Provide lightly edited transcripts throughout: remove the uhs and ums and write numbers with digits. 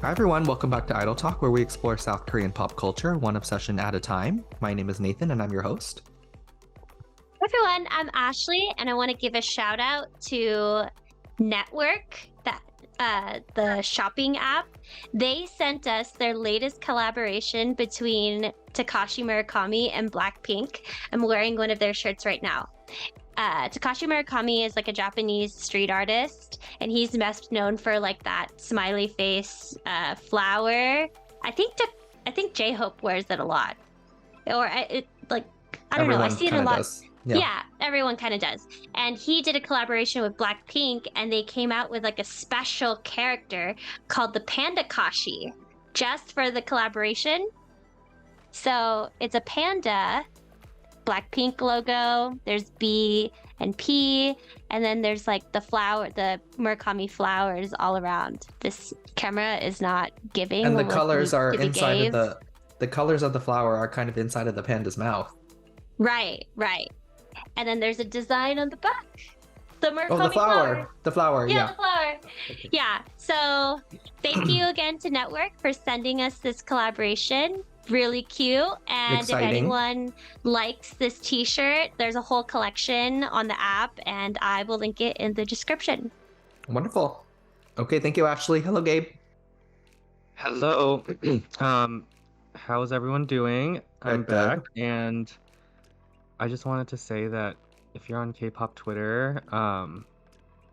Hi everyone, welcome back to Idol Talk, where we explore South Korean pop culture, one obsession at a time. My name is Nathan, and I'm your host. Hi everyone, I'm Ashley, and I want to give a shout out to NTWRK, the shopping app. They sent us their latest collaboration between Takashi Murakami and BLACKPINK. I'm wearing one of their shirts right now. Takashi Murakami is like a Japanese street artist, and he's best known for like that smiley face flower. I think J-Hope wears it a lot, or I don't know. I see it a lot. Does. Yeah, everyone kind of does. And he did a collaboration with BLACKPINK, and they came out with like a special character called the Takashi just for the collaboration. So it's a panda, BLACKPINK logo. There's B and P, and then there's like the flower, the Murakami flowers all around. This camera is not giving. And the colors are inside of the colors of the flower are kind of inside of the panda's mouth. Right. And then there's a design on the back. The Murakami the flower. The flower, yeah. The flower. Okay. Yeah. So thank you again to NTWRK for sending us this collaboration. Really cute. And Exciting. If anyone likes this t-shirt, there's a whole collection on the app, and I will link it in the description. Wonderful. Okay, thank you, Ashley. Hello, Gabe. Hello. How's everyone doing? I'm back, and I just wanted to say that if you're on K-pop Twitter,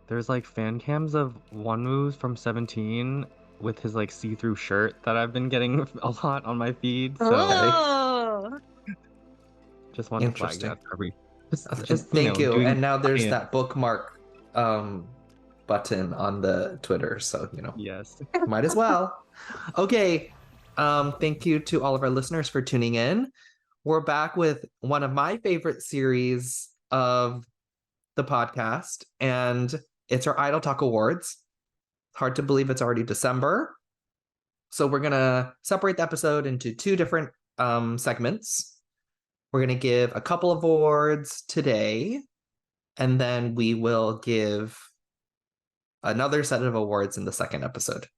there's like fan cams of Wonwoo from 17 with his like see-through shirt that I've been getting a lot on my feed. So just want to flag that for every. Just thank you. And now there's that bookmark button on the Twitter, so Yes. Might as well. Okay. Thank you to all of our listeners for tuning in. We're back with one of my favorite series of the podcast, and it's our Idol Talk Awards. Hard to believe it's already December. So we're going to separate the episode into two different segments. We're going to give a couple of awards today, and then we will give another set of awards in the second episode.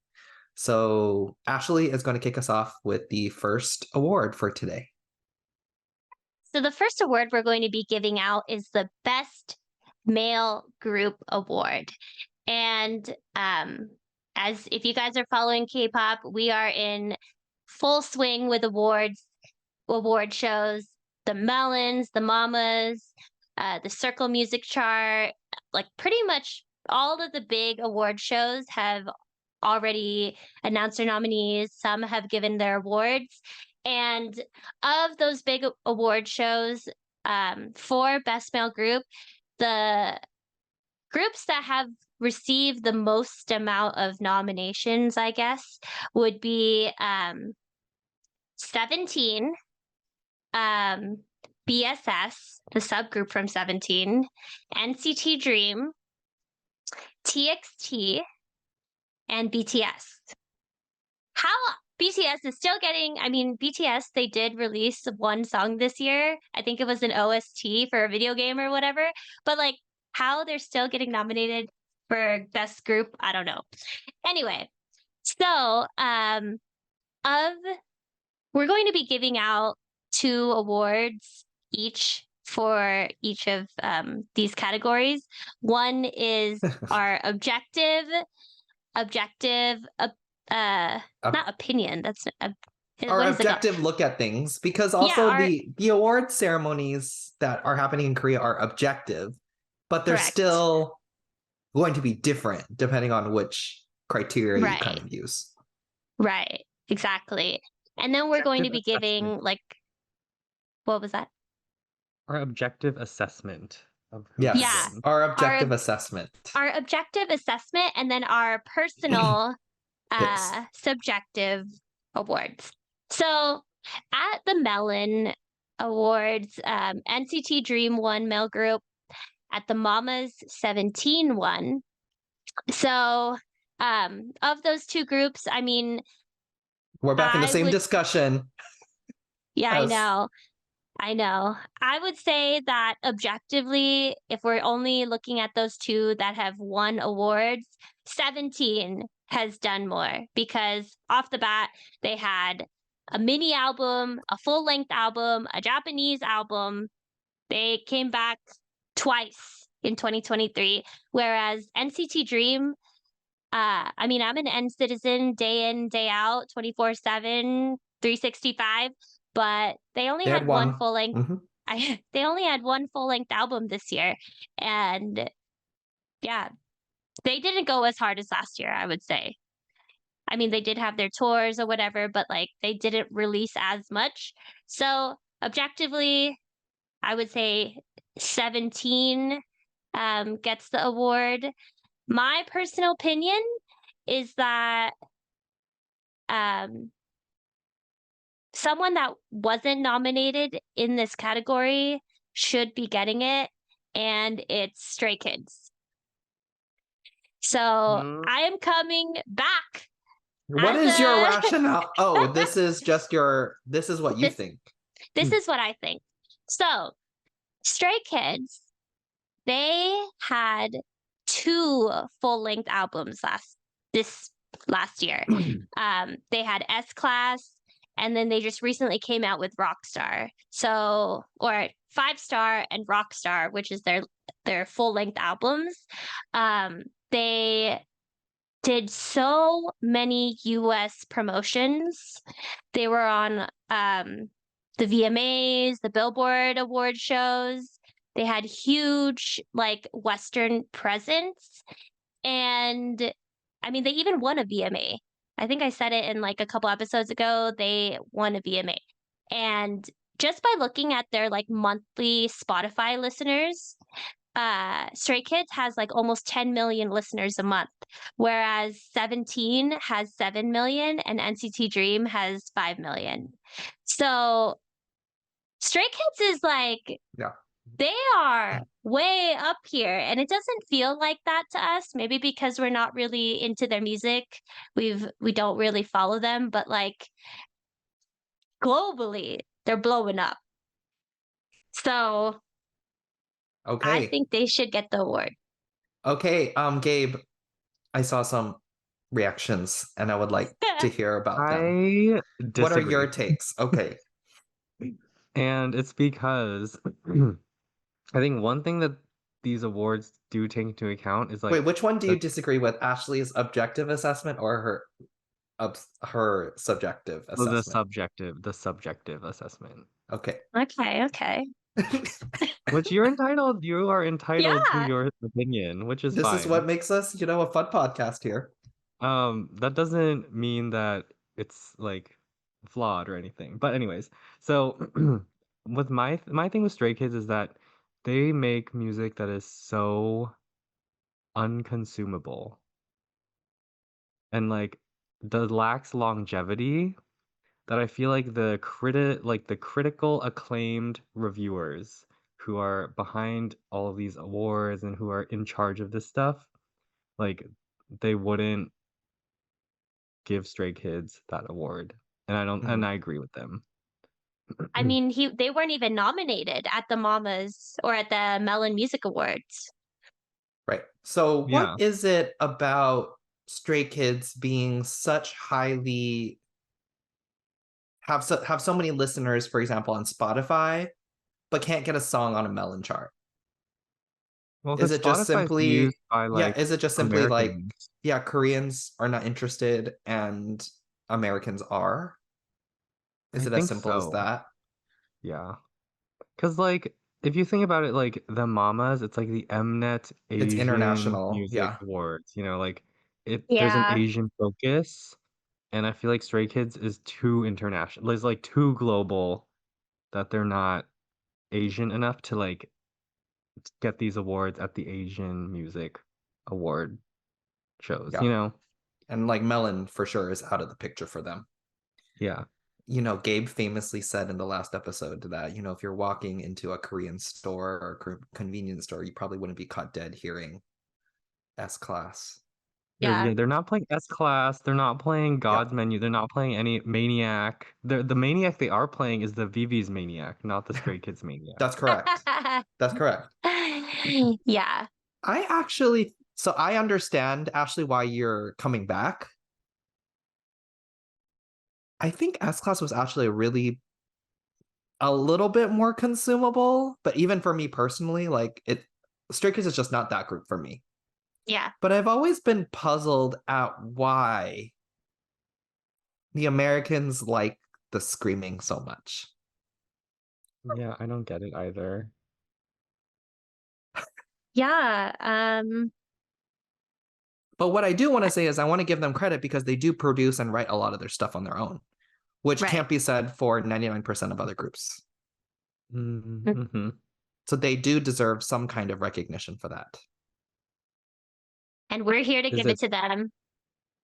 So Ashley is going to kick us off with the first award for today. So the first award we're going to be giving out is the Best Male Group Award. And as if you guys are following K-pop, we are in full swing with award shows. The Melons, the Mamas, the Circle Music Chart, like pretty much all of the big award shows have already announced their nominees. Some have given their awards. And of those big award shows, for Best Male Group, the groups that have received the most amount of nominations, I guess, would be 17, BSS, the subgroup from 17, NCT Dream, TXT, and BTS. How BTS is still getting, BTS, they did release one song this year. I think it was an OST for a video game or whatever. But like how they're still getting nominated for best group, I don't know. Anyway, so we're going to be giving out 2 awards each for each of these categories. One is our objective not opinion. That's our objective look at things, because also the award ceremonies that are happening in Korea are objective, but they're still going to be different depending on which criteria you kind of use. Right, exactly. And then we're going to be giving what was that? Our objective assessment. Our objective assessment. Our objective assessment, and then our personal subjective awards. So at the Melon Awards, NCT Dream won male group. At the Mamas, 17 won. So of those 2 groups, we're back in the same discussion. Yeah, yes. I know. I would say that objectively, if we're only looking at those 2 that have won awards, 17 has done more, because off the bat, they had a mini album, a full length album, a Japanese album. They came back twice in 2023, whereas NCT Dream, I mean, I'm an N citizen day in, day out, 24/7, 365, but they only They had had one one. full length. Mhm. They only had one full length album this year, and yeah, they didn't go as hard as last year, I would say. I mean, they did have their tours or whatever, but like they didn't release as much. So objectively, I would say 17 gets the award. My personal opinion is that um, someone that wasn't nominated in this category should be getting it, and it's Stray Kids. So I am coming back. What as is your a- rationale? Oh, this is what you This- think. This is what I think. So, Stray Kids, they had 2 full-length albums last year. They had S-Class, and then they just recently came out with Rockstar. So, or 5-Star and Rockstar, which is their full-length albums. They did so many US promotions. They were on the VMAs, the Billboard award shows. They had huge like Western presence. And I mean, they even won a VMA. I think I said it in like a couple episodes ago. They won a VMA. And just by looking at their like monthly Spotify listeners, Stray Kids has like almost 10 million listeners a month, whereas 17 has 7 million and NCT Dream has 5 million. So Stray Kids is like, Yeah. they are way up here, and it doesn't feel like that to us. Maybe because we're not really into their music, we don't really follow them, but like globally, they're blowing up. So I Okay. think they should get the award. Okay. Gabe, I saw some reactions and I would like to hear about them. I What are disagree. your takes? Okay. And it's because I think one thing that these awards do take into account is like Wait, which one do you the- disagree with? Ashley's objective assessment or her subjective the assessment? the subjective assessment. Okay. Okay. Which you are entitled to Yeah. your opinion, which is This fine. is what makes us, a fun podcast here. That doesn't mean that it's like flawed or anything. But anyways, so with my thing with Stray Kids is that they make music that is so unconsumable and like lacks longevity that I feel like the critical acclaimed reviewers who are behind all of these awards and who are in charge of this stuff, like they wouldn't give Stray Kids that award. And I agree with them. I mean, they weren't even nominated at the Mamas or at the Melon Music Awards. Right. So Yeah. what is it about Stray Kids being such highly have so many listeners, for example, on Spotify, but can't get a song on a Melon chart? Well, Is because it just Spotify is simply used by is it just simply like Americans. Koreans are not interested and Americans are? Is I it as think simple as so. that? Yeah. Because like if you think about it, like the Mamas, it's like the Mnet It's Asian international. Music Yeah. Awards. Like there's an Yeah. Asian focus, and I feel like Stray Kids is too international. It's like too global that they're not Asian enough to like get these awards at the Asian Music Award shows. Yeah. And like Melon for sure is out of the picture for them. Yeah. Gabe famously said in the last episode that, if you're walking into a Korean store or convenience store, you probably wouldn't be caught dead hearing S-Class. Yeah. They're not playing S-Class. They're not playing God's Menu. They're not playing any Maniac. The Maniac they are playing is the VV's Maniac, not the Stray Kids Maniac. That's correct. That's correct. Yeah. I understand, Ashley, why you're coming back. I think S Class was actually a little bit more consumable, but even for me personally, like Stray Kids is just not that group for me. Yeah. But I've always been puzzled at why the Americans like the screaming so much. Yeah, I don't get it either. Yeah. But what I do want to say is I want to give them credit because they do produce and write a lot of their stuff on their own, which Right. can't be said for 99% of other groups. Mm-hmm. So they do deserve some kind of recognition for that. And we're here to Is give it it to them.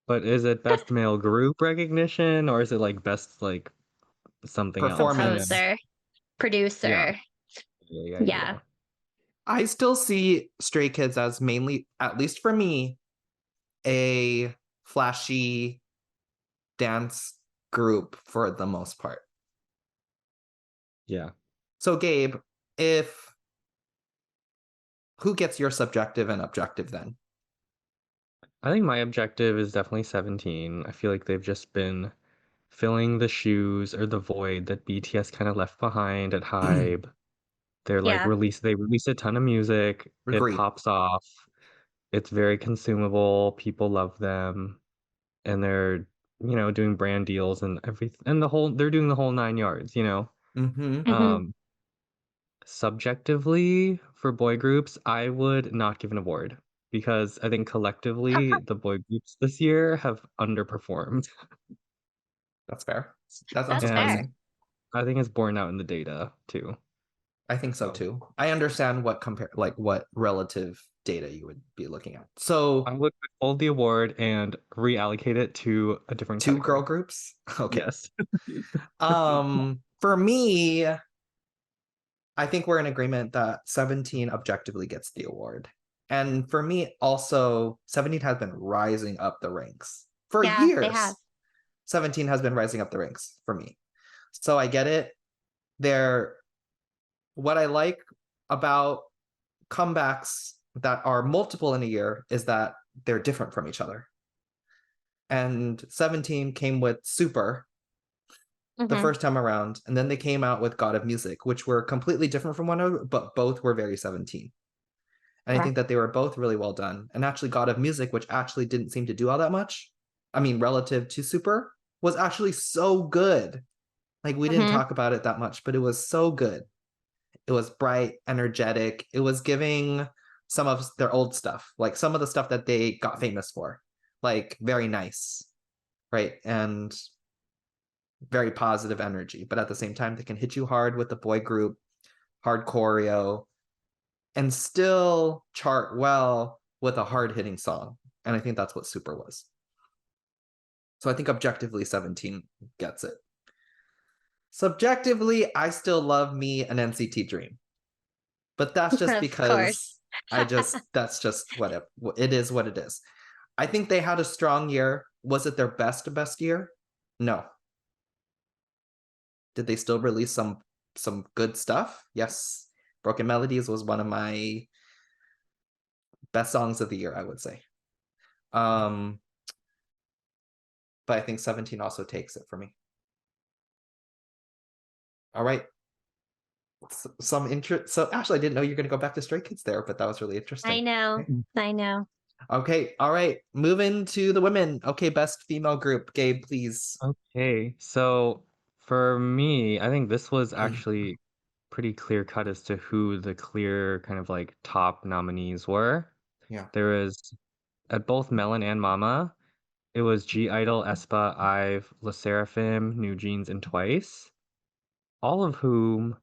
But is it best male group recognition or is it like best like something else, you know? Performance. Composer, producer. Yeah. I still see Stray Kids as mainly, at least for me, a flashy dance group for the most part. Yeah. So Gabe, who gets your subjective and objective then? I think my objective is definitely 17. I feel like they've just been filling the shoes or the void that BTS kind of left behind at Hybe. They're like Yeah. they release a ton of music. It Agree. pops off. It's very consumable. People love them. And they're, doing brand deals and everything. And they're doing the whole 9 yards, you know? Mm-hmm. Um, Subjectively, for boy groups, I would not give an award because I think collectively the boy groups this year have underperformed. That's fair. That's That's fair. unsurprising. I think it's borne out in the data too. I think so too. I understand what relative data you would be looking at. So I would withhold the award and reallocate it to a different two category. girl groups. Okay. Yes. For me, I think we're in agreement that 17 objectively gets the award. And for me, also, 17 has been rising up the ranks for years. They have. 17 has been rising up the ranks for me. So I get it. What I like about comebacks that are multiple in a year is that they're different from each other. And 17 came with Super the first time around, and then they came out with God of Music, which were completely different from one another, but both were very 17. And I think that they were both really well done. And actually, God of Music, which actually didn't seem to do all that much, I mean, relative to Super, was actually so good. Like, we didn't talk about it that much, but it was so good. It was bright, energetic. It was giving some of their old stuff, like some of the stuff that they got famous for, like very nice, right? And very positive energy. But at the same time, they can hit you hard with the boy group, hard choreo, and still chart well with a hard hitting song. And I think that's what Super was. So I think objectively 17 gets it. Subjectively, I still love me an NCT Dream. But that's just because that's just what it is what it is. I think they had a strong year. Was it their best year? No. Did they still release some good stuff? Yes. Broken Melodies was one of my best songs of the year, I would say. But I think 17 also takes it for me. All right. Some interest. So actually, I didn't know you were going to go back to Stray Kids there, but that was really interesting. I know. Okay. I know. Okay. All right. Moving to the women. Okay. Best female group. Gabe, please. Okay. So for me, I think this was actually pretty clear cut as to who the clear kind of like top nominees were. Yeah. There was at both Melon and Mama, it was G Idol, aespa, IVE, LE SSERAFIM, New Jeans, and Twice, all of whom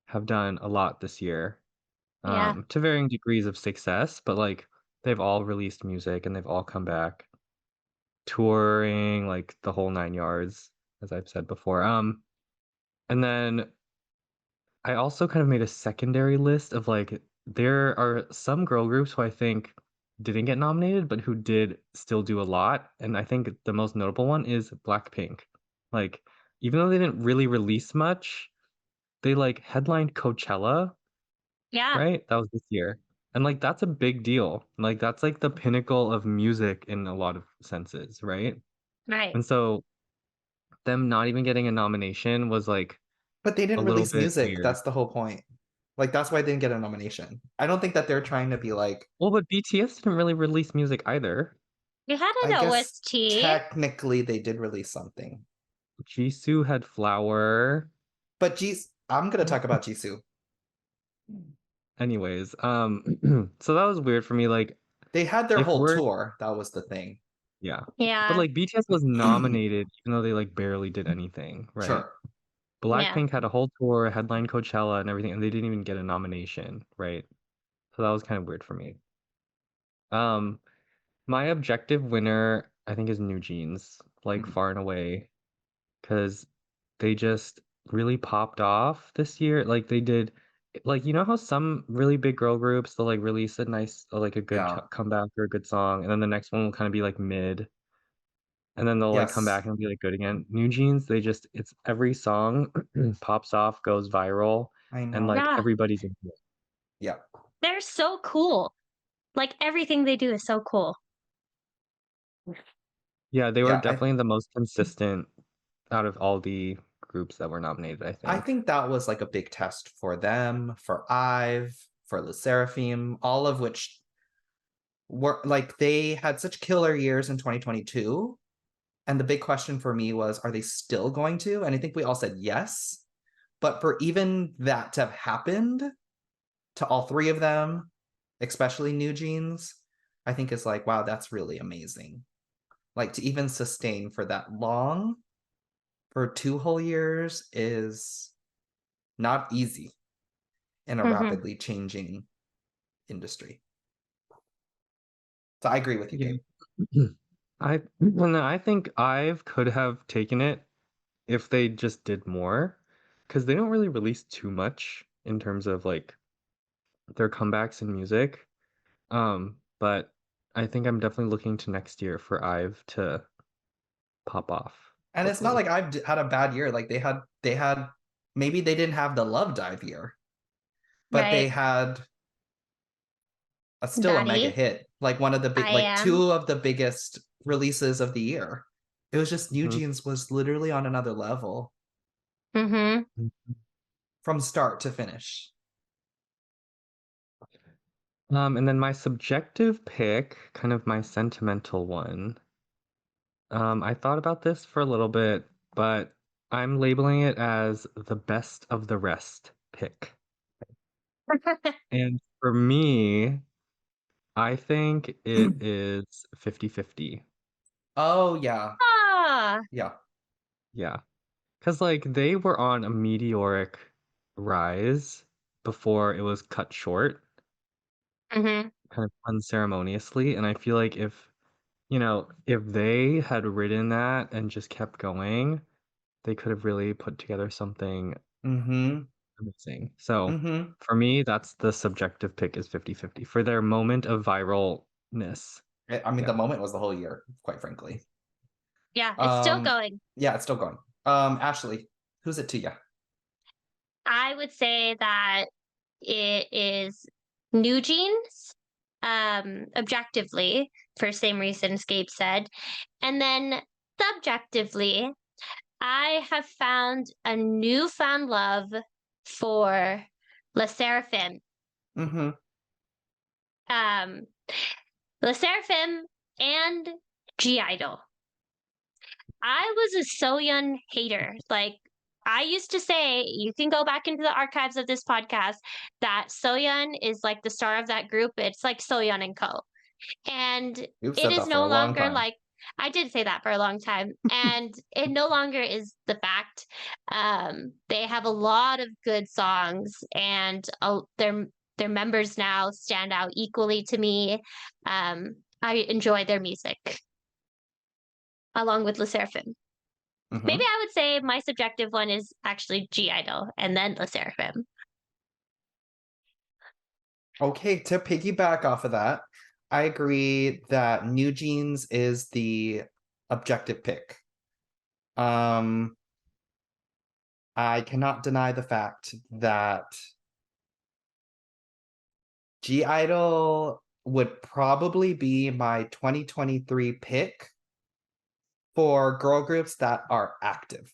have done a lot this year, Yeah. to varying degrees of success, but like they've all released music and they've all come back touring like the whole 9 yards, as I've said before. And then I also kind of made a secondary list of like there are some girl groups who I think didn't get nominated, but who did still do a lot. And I think the most notable one is BLACKPINK. Like, even though they didn't really release much, they like headlined Coachella, Yeah. right? That was this year. And like that's a big deal. Like that's like the pinnacle of music in a lot of senses, right? Right. And so them not even getting a nomination was like But they a didn't little release bit music. weird. That's the whole point. Like that's why they didn't get a nomination. I don't think that they're trying to be like, Well, but BTS didn't really release music either. We had I an guess OST. technically they did release something. Jisoo had Flower. But I'm gonna talk about Jisoo. Anyways, so that was weird for me. Like, They had their if whole we're tour. That was the thing. yeah, but Yeah. like BTS was nominated even though they like barely did anything, right? Sure. Yeah. BLACKPINK had a whole tour, headline Coachella and everything, and they didn't even get a nomination, right? So that was kind of weird for me. Um, my objective winner, I think, is New Jeans, like Mhm. far and away, because they just really popped off this year. Like they did, like you know how some really big girl groups they'll like release a nice, like a good Yeah. comeback or a good song, and then the next one will kind of be like mid, and then they'll like come Yes. back and be like good again. New Jeans, they just it's every song pops off, goes viral, I and know. like Yeah. everybody's into it. Yeah. They're so cool. Like everything they do is so cool. Yeah, they were Yeah. I definitely the most consistent out of all the groups that were nominated, I I think. think that was like a big test for them, for Ive, for Le Seraphim, all of which were like they had such killer years in 2022. And the big question for me was, are they still going to? And I think we all said yes. But for even that to have happened to all three of them, especially New Jeans, I think is like, wow, that's really amazing. Like to even sustain for that long, for 2 whole years is not easy in a Hmm. rapidly changing industry. So I agree with you, Gabe. Yeah. I think Ive could have taken it if they just did more, because they don't really release too much in terms of like their comebacks in music. But I think I'm definitely looking to next year for Ive to pop off, And it's not hopefully. like I've had a bad year. Like they had maybe they didn't have the Love Dive year, but they Right. had still a mega Daddy, hit. Like one of the big I like am. two of the biggest releases of the year. It was just New Mhm. Jeans was literally on another level Hmm. from start to finish. And then my subjective pick, kind of my sentimental one. I thought about this for a little bit, but I'm labeling it as the best of the rest pick. And for me, I think it is 50-50. Oh yeah. Ah. Yeah. Yeah. Because like they were on a meteoric rise before it was cut short, Hmm. kind of unceremoniously. And I feel like if they had ridden that and just kept going, they could have really put together something Mm-hmm. amazing. So Mm-hmm. for me, that's the subjective pick is 50-50 for their moment of viralness. I mean, the Yeah. moment was the whole year, quite frankly. Yeah, it's still Um, going. yeah, it's still going. Ashley, who's it to you? I would say that it is New Jeans, objectively, for same reasons Gabe said. And then subjectively, I have found a newfound love for Le Seraphim. Mm-hmm. Um, Le Seraphim and G Idol. I was a Soyeon hater. Like, I used to say, you can go back into the archives of this podcast, that Soyeon is like the star of that group. It's like Soyeon and Co. And You've it said is that for no a long longer time. like, I did say that for a long time, and it no longer is the fact. They have a lot of good songs, and their members now stand out equally to me. I enjoy their music along with Le Sserafim. Maybe Mm-hmm. I would say my subjective one is actually G Idol and then Le Sserafim. Okay, to piggyback off of that, I agree that New Jeans is the objective pick. Um, I cannot deny the fact that G Idol would probably be my 2023 pick for girl groups that are active.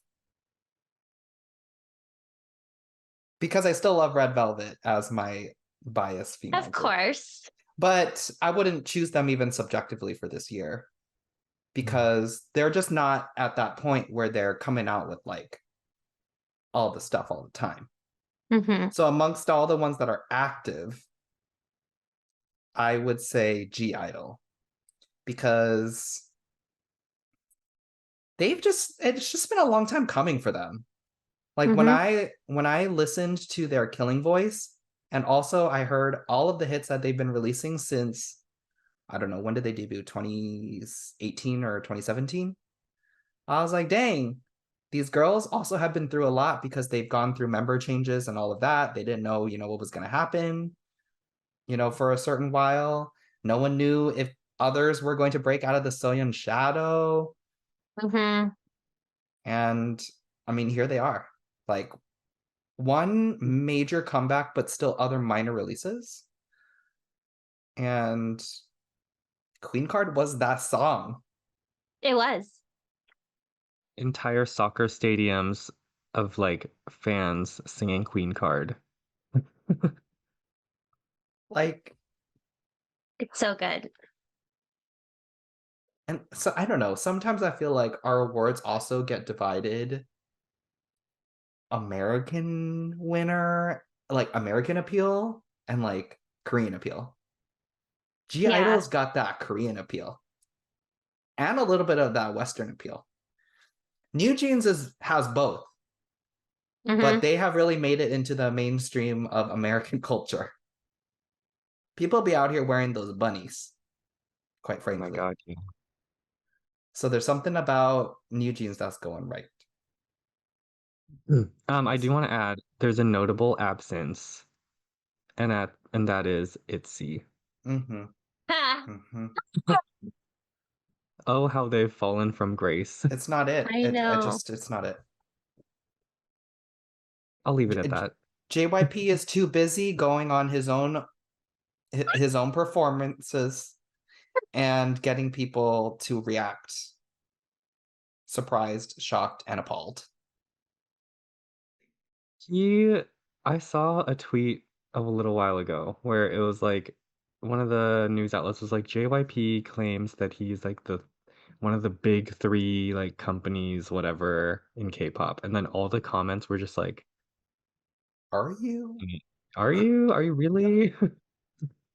Because I still love Red Velvet as my biased female Of group. course. But I wouldn't choose them even subjectively for this year because they're just not at that point where they're coming out with like all the stuff all the time. Mm-hmm. So amongst all the ones that are active, I would say G Idol because it's just been a long time coming for them. Like Mm-hmm. when I listened to their Killing Voice, and also I heard all of the hits that they've been releasing since, I don't know, when did they debut? 2018 or 2017? I was like, dang, these girls also have been through a lot because they've gone through member changes and all of that. They didn't know, what was going to happen, for a certain while. No one knew if others were going to break out of the Soyeon shadow. Mm-hmm. And I mean, here they are. Like one major comeback, but still other minor releases. And Queen Card was that song. It was. Entire soccer stadiums of like fans singing Queen Card. Like, It's so good. and so I don't know. Sometimes I feel like our awards also get divided. American winner, like American appeal, and like Korean appeal. G Yeah. Idol's got that Korean appeal and a little bit of that Western appeal. New Jeans has both, Mm-hmm. but they have really made it into the mainstream of American culture. People be out here wearing those bunnies, quite Oh frankly. my God. Yeah. So there's something about New Jeans that's going right. I do want to add there's a notable absence, and that is ITZY. Mm-hmm. Ha! Mm-hmm. Oh, how they've fallen from grace. It's not it. I know. It's not it. I'll leave it at that. JYP is too busy going on his own performances and getting people to react surprised, shocked, and appalled. I saw a tweet of a little while ago where it was like one of the news outlets was like JYP claims that he's like the one of the big three like companies, whatever, in K-pop. And then all the comments were just like, Are you? Are you? Are you really?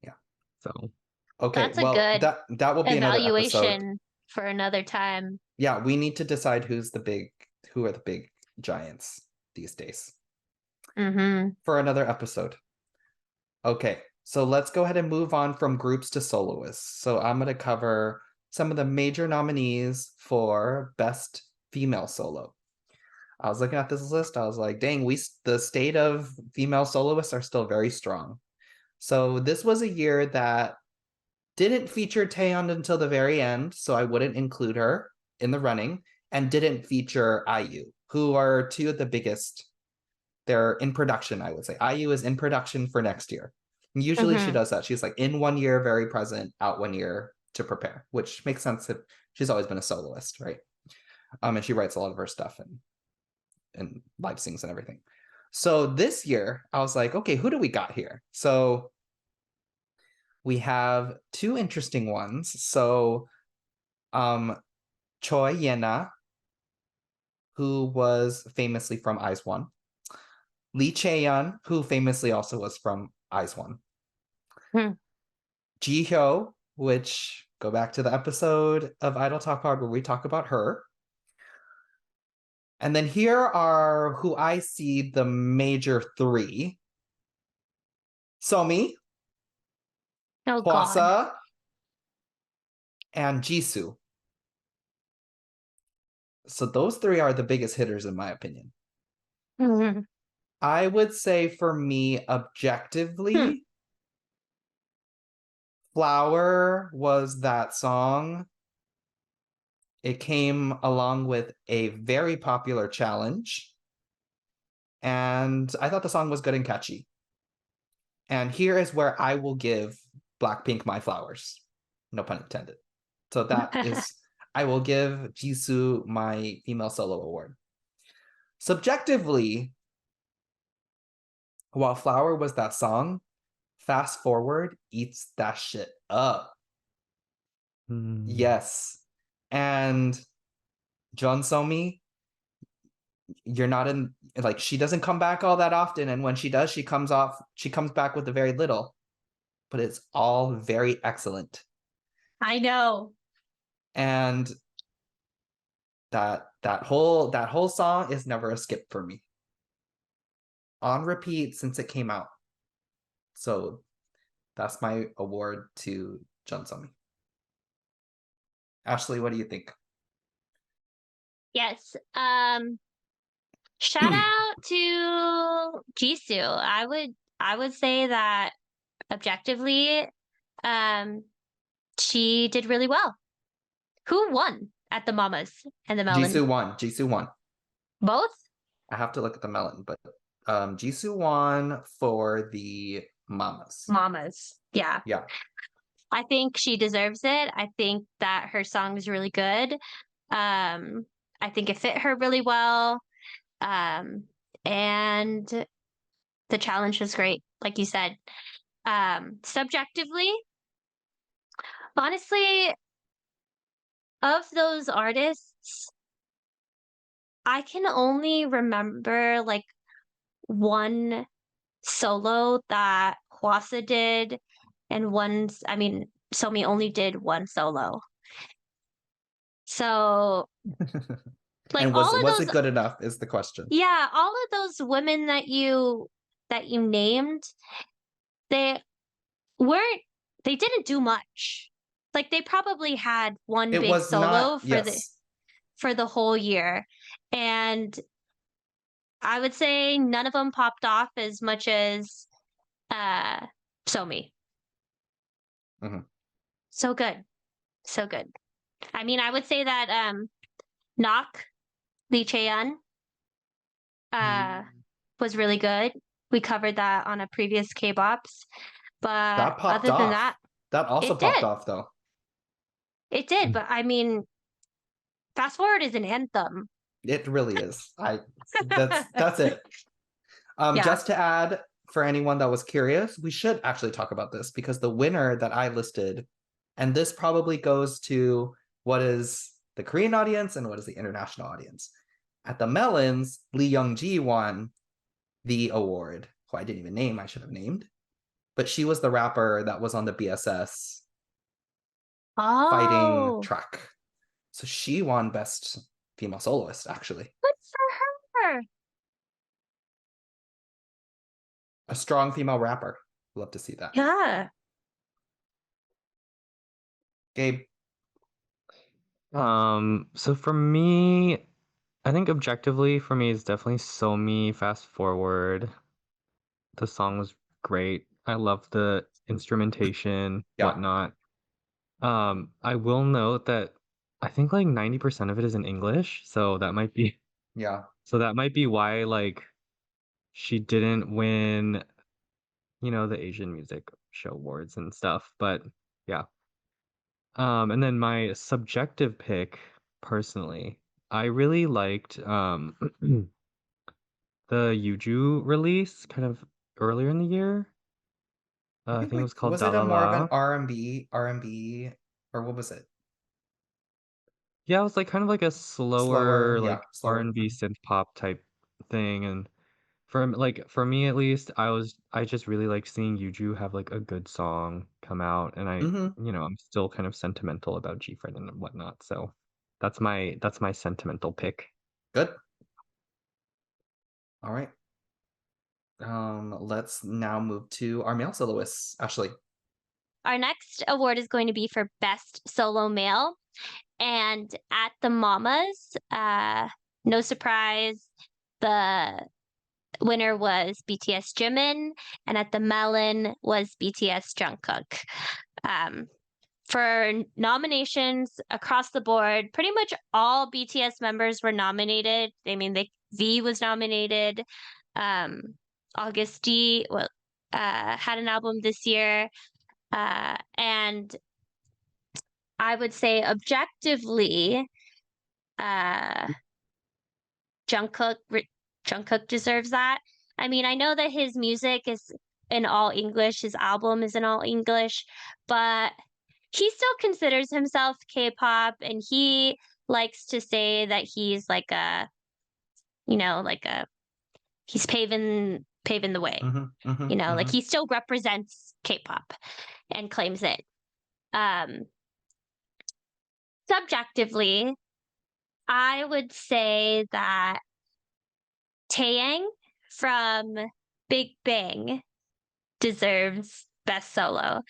Yeah. So Okay, That's a well, good that will be another episode. evaluation for another time. Yeah, we need to decide who are the big giants these days Mm-hmm. for another episode. Okay, so let's go ahead and move on from groups to soloists. So I'm going to cover some of the major nominees for Best Female Solo. I was looking at this list. I was like, dang, the state of female soloists are still very strong. So this was a year that didn't feature Taeyeon until the very end, so I wouldn't include her in the running, and didn't feature IU, who are two of the biggest. They're in production, I would say. IU is in production for next year. And usually she does that. She's like in 1 year, very present, out 1 year to prepare, which makes sense if she's always been a soloist, right? And she writes a lot of her stuff and live sings and everything. So this year, I was like, okay, who do we got here? So we have two interesting ones. So Choi Yena, who was famously from Eyes One. Lee Chaeyeon, who famously also was from Eyes One. Ji Hyo, which go back to the episode of Idol Talk Pod where we talk about her. And then here are who I see the major three. Somi, Oh Hwasa, God. and Jisoo. So those three are the biggest hitters in my opinion. Mm-hmm. I would say for me, objectively, Flower was that song. It came along with a very popular challenge. And I thought the song was good and catchy. And here is where I will give BLACKPINK my flowers. No pun intended. So that is, I will give Jisoo my female solo award. Subjectively, while Flower was that song, Fast Forward eats that shit up. Yes. And Jeon Somi, you're not in, like, she doesn't come back all that often, and when she does, she comes back with a very little, but it's all very excellent. I know. And that whole song is never a skip for me. On repeat since it came out. So that's my award to Jeon Somi. Ashley, what do you think? Yes. Shout out to Jisoo. I would say that objectively, she did really well. Who won at the Mamas and the Melon? Jisoo won. Both? I have to look at the Melon, but Jisoo won for the Mamas. Mamas. Yeah. Yeah. I think she deserves it. I think that her song is really good. I think it fit her really well. And the challenge was great, like you said. Subjectively, honestly, of those artists, I can only remember like one solo that Hwasa did, and Somi only did one solo. So, like, and all of was those, it good enough is the question. yeah, all of those women that you named, they didn't do much. Like, they probably had one It big was solo not, yes. for the whole year. And I would say none of them popped off as much as Somi. Mhm. So good. So good. I mean, I would say that Knock, Lee Chae-yeon, was really good. We covered that on a previous K-Bops. But That popped other than off. that, That also it popped did. off, though. It did, but I mean, Fast Forward is an anthem. It really is. That's it. Yeah. Just to add, for anyone that was curious, we should actually talk about this because the winner that I listed, and this probably goes to what is the Korean audience and what is the international audience. At the Melons, Lee Young-ji won the award, who I didn't even name, I should have named. But she was the rapper that was on the BSS fighting track. So she won Best Female Soloist, actually. Good for her. A strong female rapper. Love to see that. Yeah. Gabe. So for me, I think objectively for me it's definitely Somi Fast Forward. The song was great. I love the instrumentation, Yeah. whatnot. I will note that I think like 90% of it is in English, so that might be why like she didn't win, the Asian Music Show Awards and stuff, but yeah. And then my subjective pick, personally, I really liked the Yuju release kind of earlier in the year. I think it was called Was it a more of an Dalala. R&B, or what was it? Yeah, it was like kind of like a slower, like slower. R&B synth pop type thing. And for me at least, I just really like seeing Yuju have like a good song come out, and I'm still kind of sentimental about G-Friend and whatnot. So that's my sentimental pick. Good. All right. Let's now move to our male soloists. Ashley. Our next award is going to be for Best Solo Male. And at the Mamas, no surprise, the winner was BTS Jimin, and at the Melon was BTS Jungkook. For nominations across the board, pretty much all BTS members were nominated. I mean, V was nominated. August D had an album this year. And I would say objectively, uh, Jungkook Jungkook deserves that. I mean, I know that his music is in all English, his album is in all English, but he still considers himself K-pop, and he likes to say that he's like a, like a he's paving the way. Like he still represents K-pop and claims it. Um, Subjectively, I would say that Taeyang from Big Bang deserves best solo.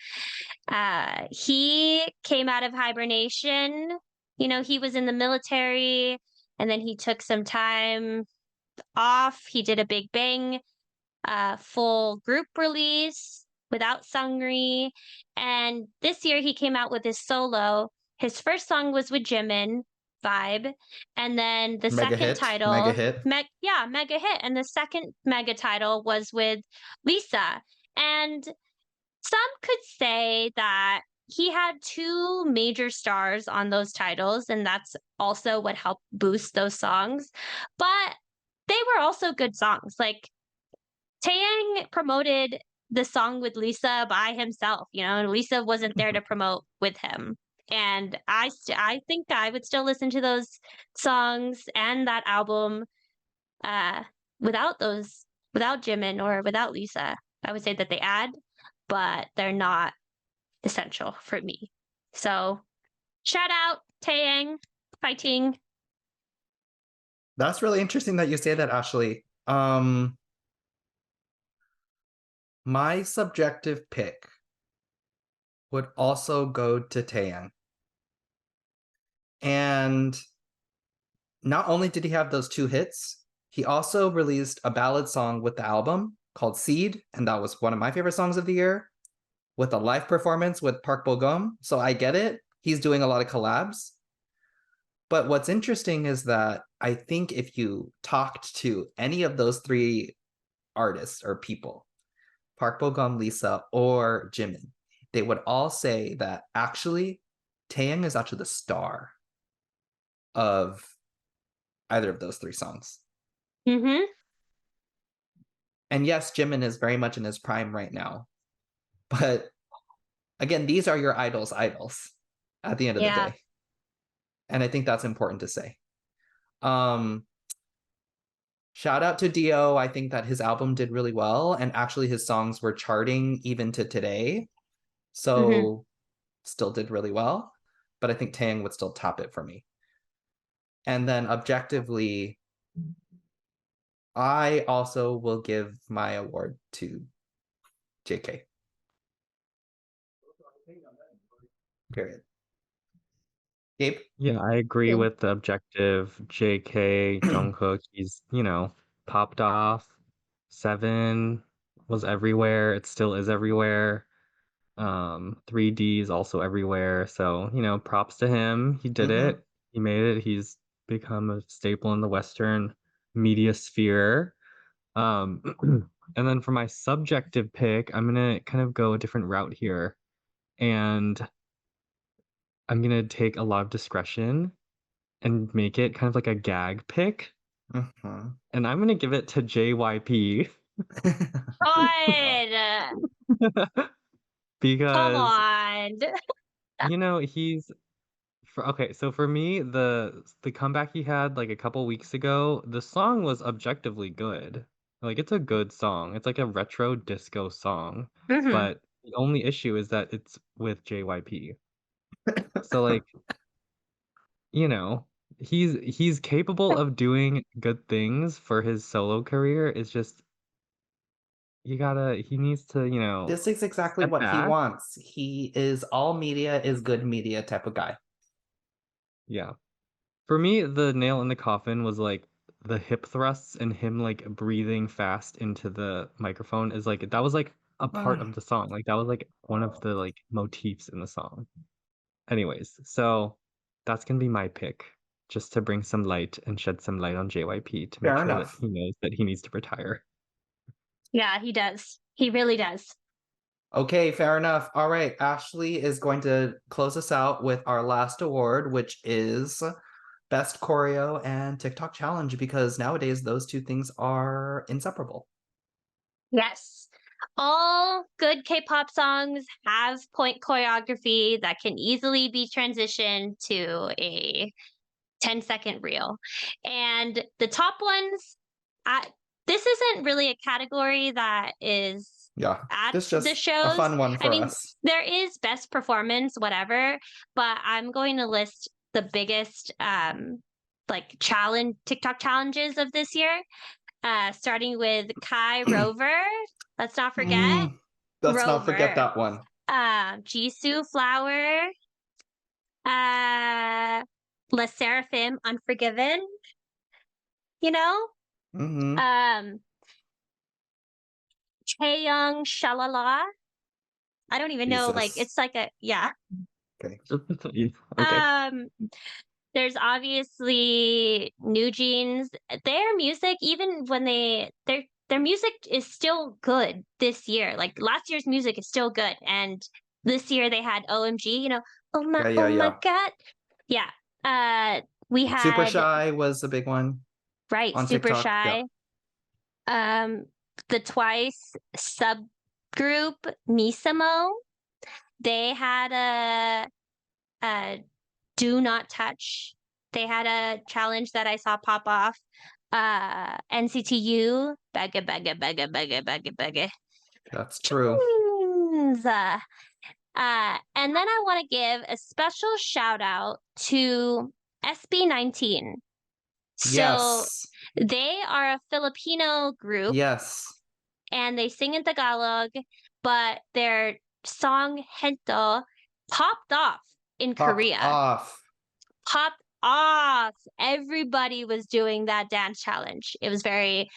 He came out of hibernation. He was in the military and then he took some time off. He did a Big Bang full group release without Sungri. And this year he came out with his solo. His first song was with Jimin, Vibe. And then the Mega second hit, title, mega hit. mega hit. And the second mega title was with Lisa. And some could say that he had two major stars on those titles, and that's also what helped boost those songs. But they were also good songs. Like Taeyang promoted the song with Lisa by himself, and Lisa wasn't there to promote with him. And I think I would still listen to those songs and that album uh, without Jimin or without Lisa. I would say that they add, but they're not essential for me. So shout out Taeyang, fighting. That's really interesting that you say that, Ashley. My subjective pick would also go to Taeyang. And not only did he have those two hits, he also released a ballad song with the album called Seed, and that was one of my favorite songs of the year, with a live performance with Park Bo-gum. So I get it. He's doing a lot of collabs. But what's interesting is that I think if you talked to any of those three artists or people, Park Bo-gum, Lisa, or Jimin, they would all say that actually Taeyang is actually the star of either of those three songs. Mm-hmm. And yes, Jimin is very much in his prime right now. But again, these are your idols' idols at the end of the day. And I think that's important to say. Shout out to Dio. I think that his album did really well. And actually his songs were charting even to today. So still did really well. But I think Taeyang would still top it for me. And then objectively, I also will give my award to JK. Period. Gabe? Yeah, I agree with the objective. JK, Jungkook, he's, popped off. Seven was everywhere. It still is everywhere. 3D is also everywhere. So, props to him. He did it. He made it. He's become a staple in the Western media sphere. And then for my subjective pick, I'm gonna kind of go a different route here. And I'm gonna take a lot of discretion and make it kind of like a gag pick. And I'm gonna give it to JYP. God. Come Because on. he's okay, so for me, the comeback he had like a couple weeks ago, the song was objectively good. Like it's a good song. It's like a retro disco song. But the only issue is that it's with JYP. So like, he's capable of doing good things for his solo career. It's just he needs to, this is exactly step what he back. wants. He is all media is good media type of guy. Yeah. For me, the nail in the coffin was like the hip thrusts and him like breathing fast into the microphone is like that was like a part of the song. Like that was like one of the like motifs in the song. Anyways, so that's gonna be my pick, just to bring some light and shed some light on JYP to make Fair sure that enough. he knows that he needs to retire. Yeah, he does. He really does. Okay, fair enough. All right, Ashley is going to close us out with our last award, which is Best Choreo and TikTok Challenge, because nowadays those two things are inseparable. Yes. All good K-pop songs have point choreography that can easily be transitioned to a 10-second reel. And the top ones, I, this isn't really a category that is Yeah, at this the just a shows. fun one I for mean, us. there is best performance, whatever, but I'm going to list the biggest like TikTok challenges of this year. Starting with Kai Rover. Let's not forget Let's not forget Rover. that one. Jisoo Flower. Le Seraphim Unforgiven. You know? Mm-hmm. Chaeyoung Shalala. I don't even know, like, Jesus. it's like a, yeah. Okay. Okay. There's obviously New Jeans. Their music, even when their music is still good this year. Like last year's music is still good, and this year they had OMG. You know, Yeah, oh my yeah. god, yeah. We Super had Shy was a big one right on Super TikTok. Yeah. Shy. The Twice subgroup Misamo. They had a do not touch. They had a challenge that I saw pop off. NCTU, begga, begga, begga, begga, begga, begga. That's true. Jeans. And then I want to give a special shout out to SB19. So Yes. they are a Filipino group Yes. and they sing in Tagalog, but their song Hento popped off in Popped Korea. off. Popped off. Everybody was doing that dance challenge. It was very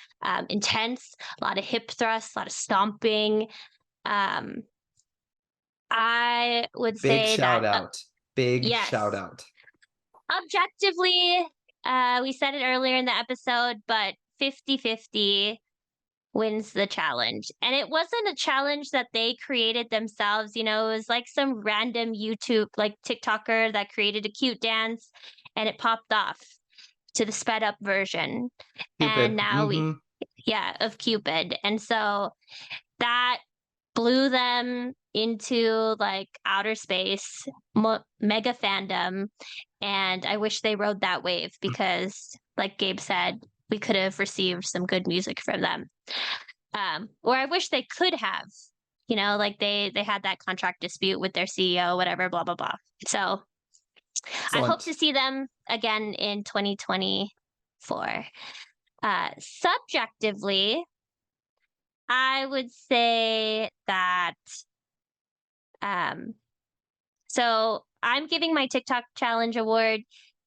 intense, a lot of hip thrusts, a lot of stomping. I would Big say shout that, out. Big shout yes, out. objectively, we said it earlier in the episode, but 50-50 wins the challenge. And it wasn't a challenge that they created themselves. You know, it was like some random YouTube, like TikToker that created a cute dance and it popped off to the sped up version. And Cupid. now Mm-hmm. of Cupid. And so that blew them into like outer space, mega fandom. And I wish they rode that wave because, like Gabe said, we could have received some good music from them. Or I wish they could have, you know, like they had that contract dispute with their CEO, whatever, blah blah blah. So I hope to see them again in 2024. Subjectively, I would say that so I'm giving my TikTok challenge award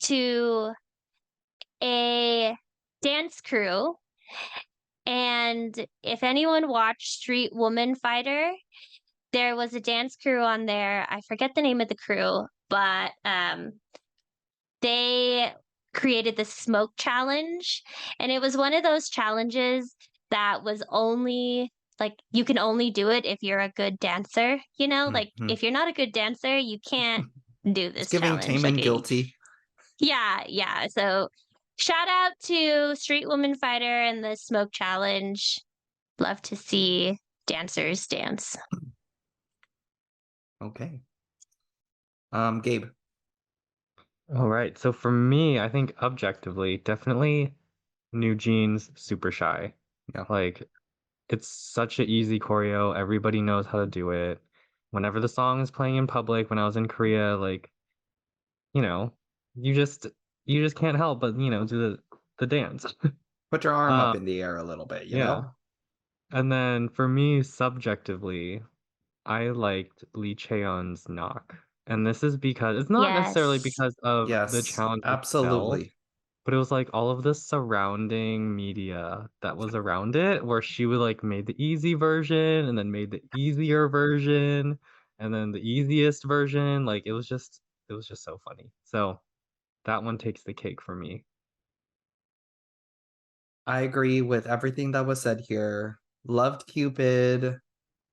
to a dance crew. And if anyone watched Street Woman Fighter, there was a dance crew on there. I forget the name of the crew, but they created the smoke challenge. And it was one of those challenges that was only like you can only do it if you're a good dancer, you know? Like Mm-hmm. if you're not a good dancer, you can't do this It's giving challenge. tame and guilty. Yeah. So shout out to Street Woman Fighter and the smoke challenge. Love to see dancers dance. Okay. Gabe. All right. So for me, I think objectively, definitely New Jeans, Super Shy. Yeah. Like it's such an easy choreo. Everybody knows how to do it. Whenever the song is playing in public, when I was in Korea, like, you know, you just can't help but, do the dance. Put your arm up Uh, in the air a little bit, you yeah. know? And then for me, subjectively, I liked Lee Cheon's knock. And this is because it's not necessarily Yes. because of the Yes, challenge itself, absolutely. but it was like all of the surrounding media that was around it, where she would like made the easy version and then made the easier version and then the easiest version. Like it was just so funny. So that one takes the cake for me. I agree with everything that was said here. Loved Cupid.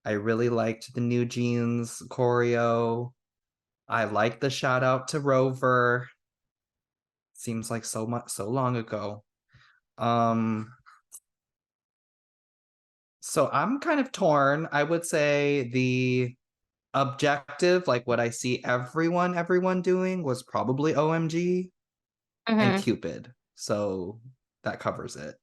I really liked the New Jeans choreo. I like the shout out to Rover. Seems like so long ago. So I'm kind of torn. I would say the objective, like what I see everyone doing, was probably OMG and Mhm. Cupid. So that covers it.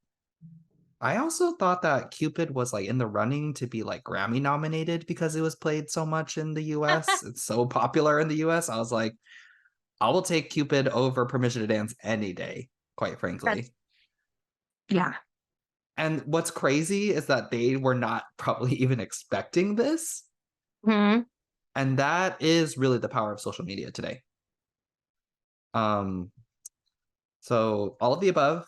I also thought that Cupid was like in the running to be like Grammy nominated because it was played so much in the US. It's so popular in the US. I was like, I will take Cupid over Permission to Dance any day, quite frankly. Yeah. And what's crazy is that they were not probably even expecting this. Mhm. And that is really the power of social media today. So all of the above.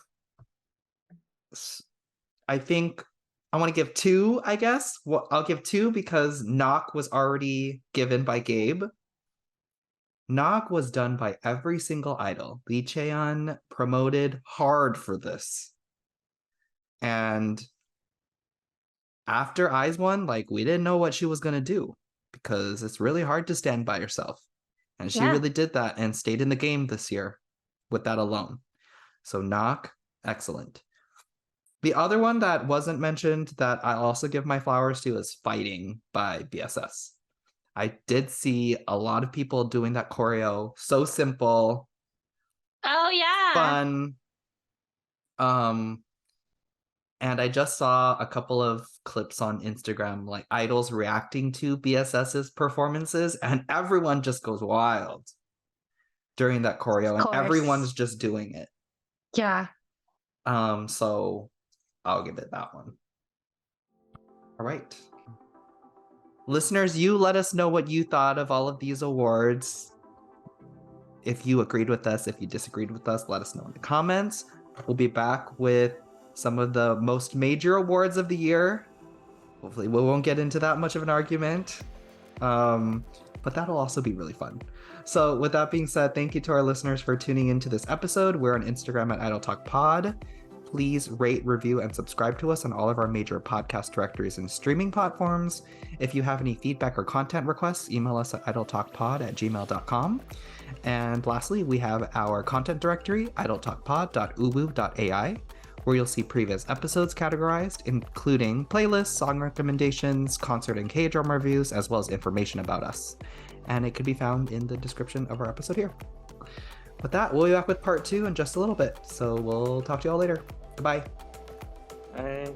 I think I want to give 2, I guess. Well, I'll give 2 because Knock was already given by Gabe. Knock was done by every single idol. Lee Cheon promoted hard for this. And after Eyes won, like, we didn't know what she was going to do because it's really hard to stand by yourself. And she Yeah. really did that and stayed in the game this year with that alone. So Knock, excellent. The other one that wasn't mentioned that I'll also give my flowers to is Fighting by BSS. I did see a lot of people doing that choreo. So simple, Oh yeah. fun. And I just saw a couple of clips on Instagram, like idols reacting to BSS's performances, and everyone just goes wild during that choreo, Of and course. everyone's just doing it. Yeah. So I'll give it that one. All right. Listeners, you let us know what you thought of all of these awards. If you agreed with us, if you disagreed with us, let us know in the comments. We'll be back with some of the most major awards of the year. Hopefully we won't get into that much of an argument. But that'll also be really fun. So with that being said, thank you to our listeners for tuning into this episode. We're on Instagram at Idol Talk Pod. Please rate, review, and subscribe to us on all of our major podcast directories and streaming platforms. If you have any feedback or content requests, email us at idoltalkpod@gmail.com. And lastly, we have our content directory, idoltalkpod.uwu.ai, where you'll see previous episodes categorized, including playlists, song recommendations, concert and K-drama reviews, as well as information about us. And it can be found in the description of our episode here. With that, we'll be back with part 2 in just a little bit. So we'll talk to you all later. Goodbye. Bye.